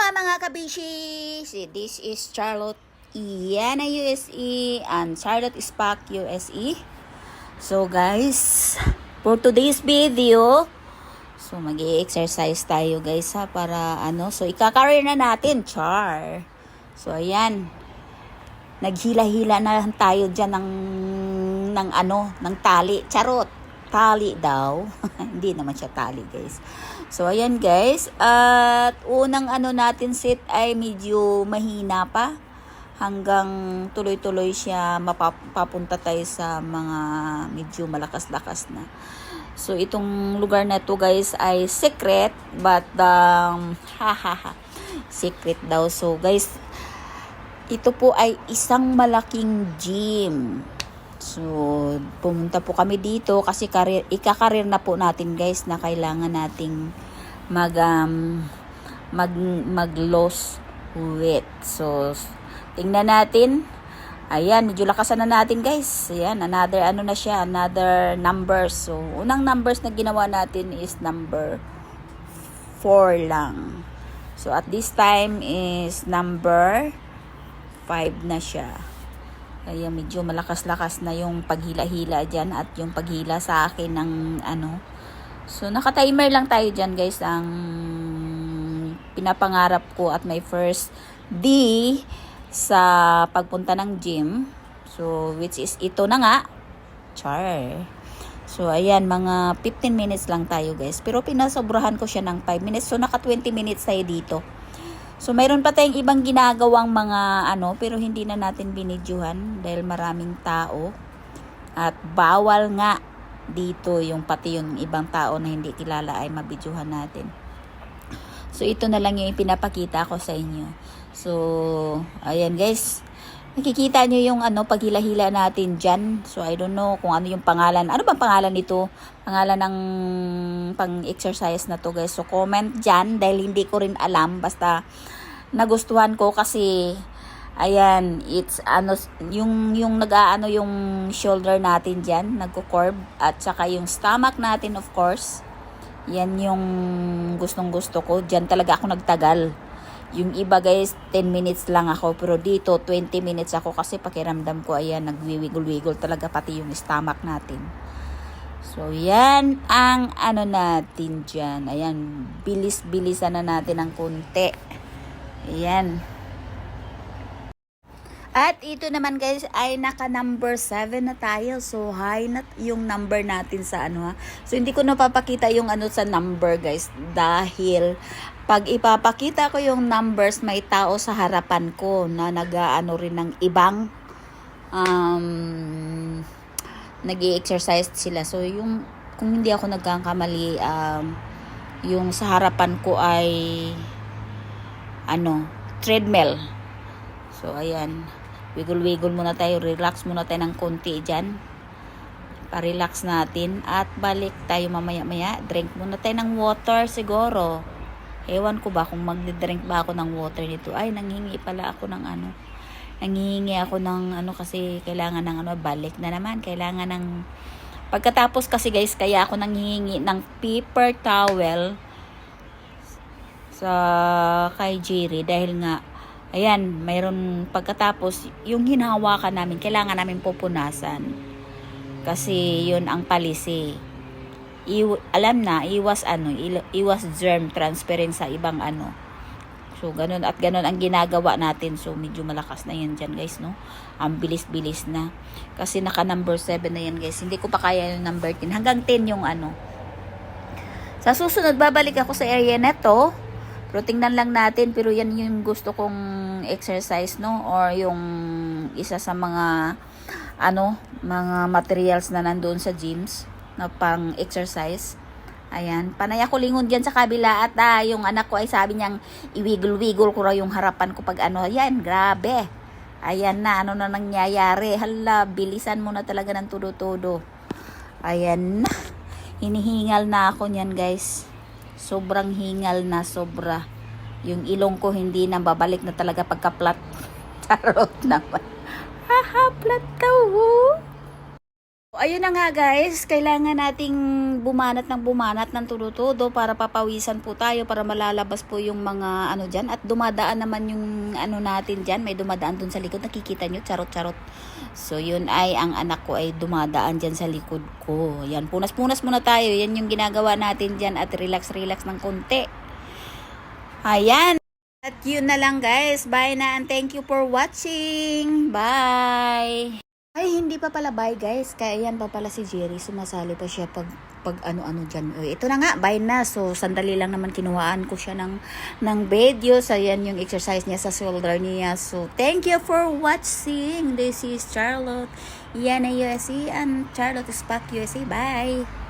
Mga kabishi! This is Charlotte Iana USE and Charlotte Spark USE. So guys, for today's video, so mag-i-exercise tayo guys ha, para so ika-career na natin, char. So ayan, naghila-hila na lang tayo dyan ng tali, charot. Tali daw. Hindi naman siya tali guys. So ayan guys, at unang natin set ay medyo mahina pa hanggang tuloy-tuloy siya mapapunta tayo sa mga medyo malakas-lakas na. So itong lugar na to guys ay secret, but secret daw. So guys, ito po ay isang malaking gym. So, pumunta po kami dito kasi ika-career na po natin guys, na kailangan nating mag-lose weight. So, tingnan natin. Ayan, medyo lakasan na natin guys. Ayan, another na siya, another numbers. So, unang numbers na ginawa natin is number 4 lang. So, at this time is number 5 na siya. Kaya medyo malakas-lakas na yung paghila-hila dyan at yung paghila sa akin ng So, naka-timer lang tayo dyan guys. Ang pinapangarap ko at my first D sa pagpunta ng gym. So, which is ito na nga. Char. So, ayan, mga 15 minutes lang tayo guys. Pero pinasobrahan ko siya ng 5 minutes. So, naka 20 minutes tayo dito. So, mayroon pa tayong ibang ginagawang mga pero hindi na natin binidyohan dahil maraming tao. At bawal nga dito yung pati yung ibang tao na hindi kilala ay mabidyohan natin. So, ito na lang yung ipinapakita ko sa inyo. So, ayan guys. Nakikita nyo yung paghila-hila natin dyan. So, I don't know kung ano yung pangalan. Ano bang pangalan nito? Pangalan ng pang-exercise na to guys. So, comment dyan dahil hindi ko rin alam. Basta, nagustuhan ko kasi, ayan, it's yung yung shoulder natin dyan. Nagko-curve. At saka yung stomach natin, of course. Yan yung gustong-gusto ko. Dyan talaga ako nagtagal. Yung iba guys, 10 minutes lang ako. Pero dito, 20 minutes ako kasi pakiramdam ko, ayan, nagwiwigol-wigol talaga pati yung stomach natin. So, yan ang natin dyan. Ayan, bilis-bilisan na natin ng konti. Ayan. At ito naman guys ay naka number 7 na tayo. So, high na yung number natin sa So, hindi ko napapakita yung sa number guys. Dahil pag ipapakita ko yung numbers, may tao sa harapan ko na rin ng ibang nag-i-exercise sila. So, kung hindi ako nagkakamali, yung sa harapan ko ay treadmill. So, ayan. Wiggle-wiggle muna tayo. Relax muna tayo ng konti dyan. Pa-relax natin. At balik tayo mamaya-maya. Drink muna tayo ng water siguro. Ewan ko ba kung magdi-drink ba ako ng water nito. Ay, nanghingi pala ako ng Nanghingi ako ng kasi kailangan ng balik na naman. Kailangan ng pagkatapos kasi guys, kaya ako nanghingi ng paper towel sa kay Jerry dahil nga ayan, mayroon pagkatapos yung hinahawakan namin, kailangan namin pupunasan. Kasi yun ang policy. Alam na, iwas germ transference sa ibang So, ganun at ganun ang ginagawa natin. So, medyo malakas na yan dyan, guys, no? Ang bilis-bilis na. Kasi naka number 7 na yan, guys. Hindi ko pa kaya yung number 10. Hanggang 10 yung Sa susunod, babalik ako sa area na to. Pero tingnan lang natin. Pero yan yung gusto kong exercise, no? Or yung isa sa mga, mga materials na nandoon sa gyms na pang-exercise. Ayan, panay ako lingon dyan sa kabila at yung anak ko ay sabi niyang iwiggle-wiggle ko raw yung harapan ko pag Ayan, grabe. Ayan na, na nangyayari. Hala, bilisan mo na talaga ng tudo-tudo. Ayan na. Hinihingal na ako niyan guys. Sobrang hingal na, sobra. Yung ilong ko hindi na babalik na talaga pagka-flat. Charot naman. Haha, flat daw. Ayun na nga guys, kailangan nating bumanat ng tudo-tudo para papawisan po tayo, para malalabas po yung mga ano dyan. At dumadaan naman yung ano natin dyan, may dumadaan dun sa likod, nakikita nyo, charot-charot. So yun ay, ang anak ko ay dumadaan dyan sa likod ko. Yan, punas-punas muna tayo, yan yung ginagawa natin dyan at relax-relax ng konti. Ayan. At yun na lang guys, bye na and thank you for watching. Bye! Ay, hindi pa pala bye guys. Kaya yan pa pala si Jerry. Sumasali pa siya pag ano-ano dyan. Ito na nga, bye na. So, sandali lang naman kinuhaan ko siya ng video. So, yan yung exercise niya sa shoulder niya. So, thank you for watching. This is Charlotte Yana USA and Charlotte Spak USA. Bye!